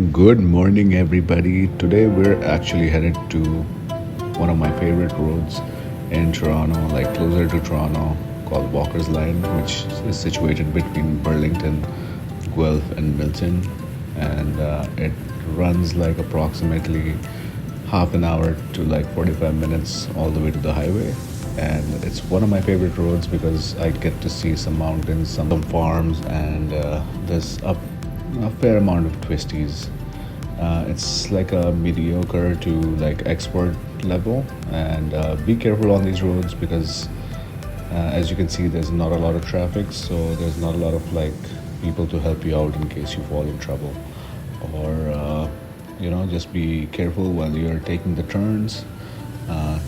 Good morning, everybody. Today we're actually headed to one of my favorite roads in Toronto, like closer to Toronto, called Walker's Line, which is situated between Burlington, Guelph, and Milton. And it runs like approximately half an hour to like 45 minutes all the way to the highway. And it's one of my favorite roads because I get to see some mountains, some farms, and there's a fair amount of twisties. It's like a mediocre to like expert level, and be careful on these roads because, as you can see, there's not a lot of traffic, so there's not a lot of like people to help you out in case you fall in trouble, or just be careful while you're taking the turns. Uh,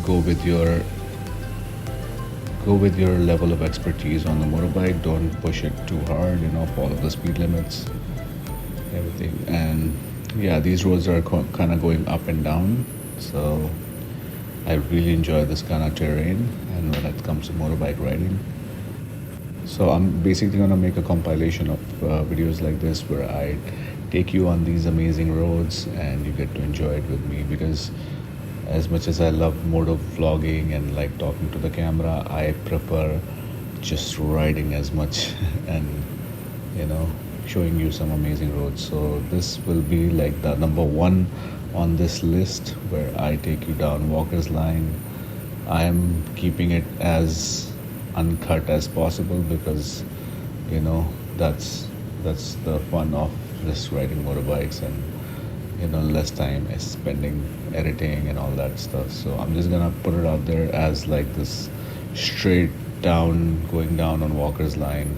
go with your go with your level of expertise on the motorbike. Don't push it too hard. Follow the speed limits, everything. And yeah, these roads are kind of going up and down, so I really enjoy this kind of terrain. And when it comes to motorbike riding, so I'm basically gonna make a compilation of videos like this where I take you on these amazing roads and you get to enjoy it with me, because as much as I love motor vlogging and like talking to the camera, I prefer just riding as much and you know showing you some amazing roads. So this will be like the number one on this list where I take you down Walker's Line. I am keeping it as uncut as possible because you know that's that's the fun of just riding motorbikes, and less time is spending editing and all that stuff. So I'm just gonna put it out there as like this straight down, going down on Walker's Line.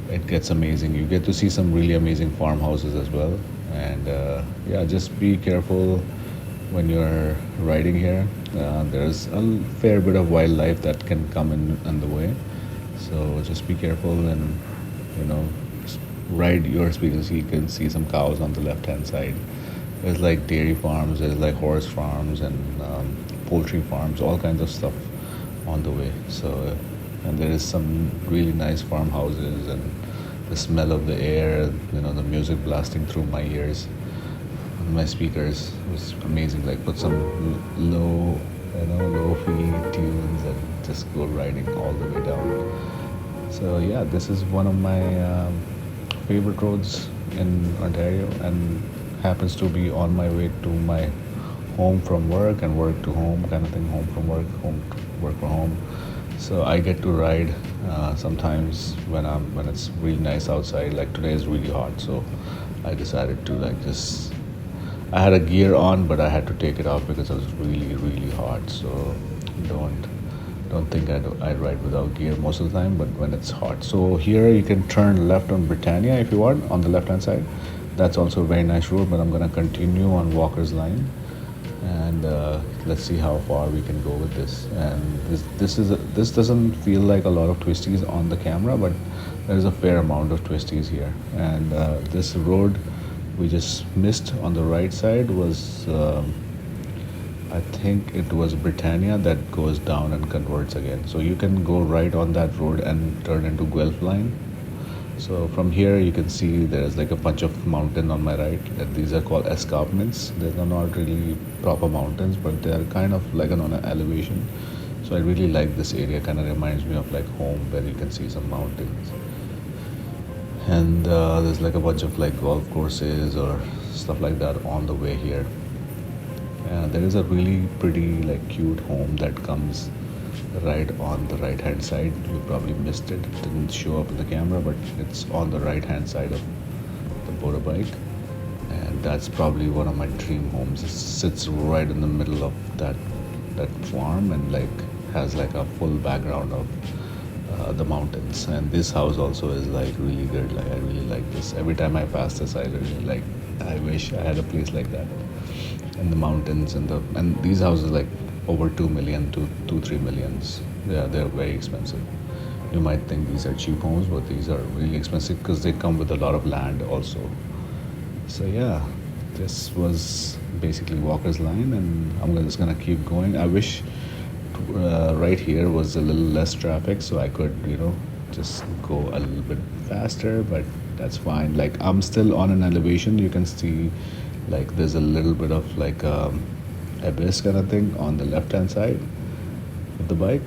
It gets amazing. You get to see some really amazing farmhouses as well. And yeah, just be careful when you're riding here. There's a fair bit of wildlife that can come in the way, so just be careful and you know ride your speed. You can see some cows on the left hand side. There's like dairy farms, there's like horse farms and poultry farms, all kinds of stuff on the way. So, and there is some really nice farmhouses, and the smell of the air, the music blasting through my ears, on my speakers was amazing. Like put some low, low-fi tunes and just go riding all the way down. So yeah, this is one of my favorite roads in Ontario, and happens to be on my way to my home from work and work to home kind of thing. Home from work, home to work from home. So I get to ride sometimes when it's really nice outside. Like today is really hot, so I decided to like just. I had a gear on, but I had to take it off because it was really really hot. So don't don't think I'd ride without gear most of the time, but when it's hot. So here you can turn left on Britannia if you want, on the left hand side. That's also a very nice road, but I'm gonna continue on Walker's Line, and let's see how far we can go with this. And this doesn't feel like a lot of twisties on the camera, but there's a fair amount of twisties here. And this road we just missed on the right side was I think it was Britannia that goes down and converts again. So you can go right on that road and turn into Guelph Line. So from here you can see there's like a bunch of mountain on my right, and these are called escarpments. They're not really proper mountains, but they're kind of like on an elevation. So I really like this area. Kind of reminds me of like home, where you can see some mountains. And there's like a bunch of like golf courses or stuff like that on the way here. There is a really pretty like cute home that comes right on the right hand side. You probably missed it. It didn't show up in the camera, but it's on the right hand side of the motorbike. And that's probably one of my dream homes. It sits right in the middle of that farm, and like has like a full background of the mountains. And this house also is like really good. Like I really like this. Every time I pass this, I really like. I wish I had a place like that, and the mountains and these houses like over 2 million to 2-3 millions. Yeah, they're very expensive. You might think these are cheap homes, but these are really expensive because they come with a lot of land also. So yeah, this was basically Walker's Line, and just gonna keep going. I wish right here was a little less traffic, so I could just go a little bit faster, but that's fine. Like I'm still on an elevation. You can see like there's a little bit of like abyss kind of thing on the left hand side of the bike.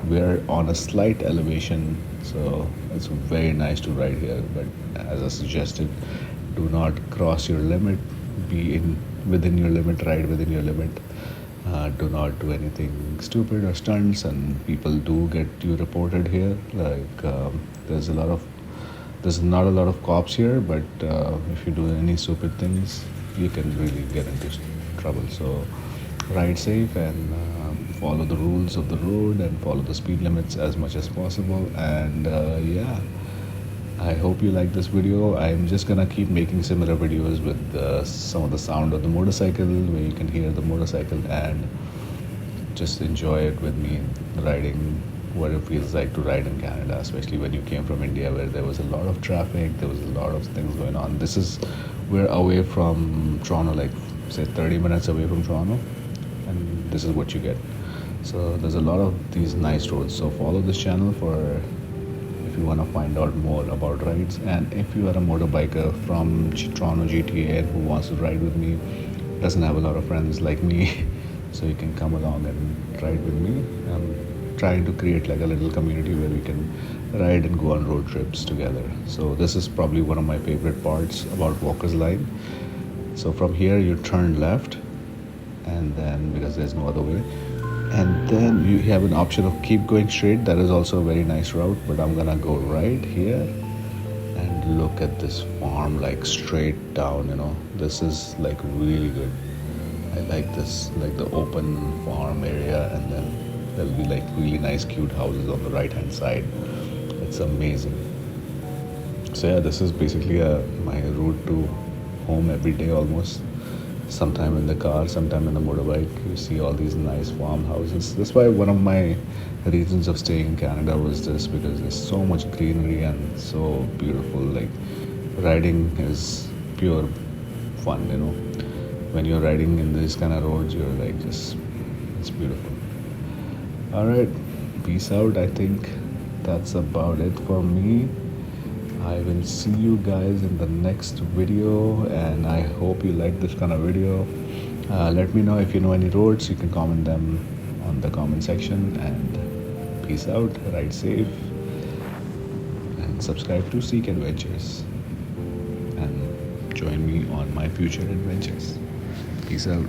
We're on a slight elevation, so it's very nice to ride here. But as I suggested, do not cross your limit. Be in within your limit. Ride within your limit. Do not do anything stupid or stunts, and people do get you reported here. Like there's not a lot of cops here, but if you do any stupid things, you can really get into trouble. So ride safe and follow the rules of the road and follow the speed limits as much as possible. And yeah, I hope you like this video. I'm just gonna keep making similar videos with some of the sound of the motorcycle, where you can hear the motorcycle and just enjoy it with me riding what it feels like to ride in Canada, especially when you came from India where there was a lot of traffic, there was a lot of things going on. We're away from Toronto, like say 30 minutes away from Toronto, and this is what you get. So there's a lot of these nice roads. So follow this channel for if you want to find out more about rides, and if you are a motorbiker from Toronto GTA and who wants to ride with me, doesn't have a lot of friends like me, so you can come along and ride with me. I'm trying to create like a little community where we can ride and go on road trips together. So this is probably one of my favorite parts about Walker's Line. So from here you turn left, and then because there's no other way, and then you have an option of keep going straight. That is also a very nice route, but I'm gonna go right here and look at this farm like straight down. This is like really good. I like this, like the open farm area, and then there'll be like really nice cute houses on the right hand side. It's amazing. So yeah, this is basically my route to home every day almost. Sometime in the car, sometime in the motorbike. You see all these nice farmhouses. That's why one of my reasons of staying in Canada was this, because there's so much greenery and so beautiful. Like riding is pure fun. When you're riding in these kind of roads, you're like just, it's beautiful. All right, peace out. I think that's about it for me. I will see you guys in the next video, and I hope you like this kind of video. Let me know if you know any roads. You can comment them on the comment section, and peace out, ride safe, and subscribe to Seek Adventures, and join me on my future adventures. Peace out.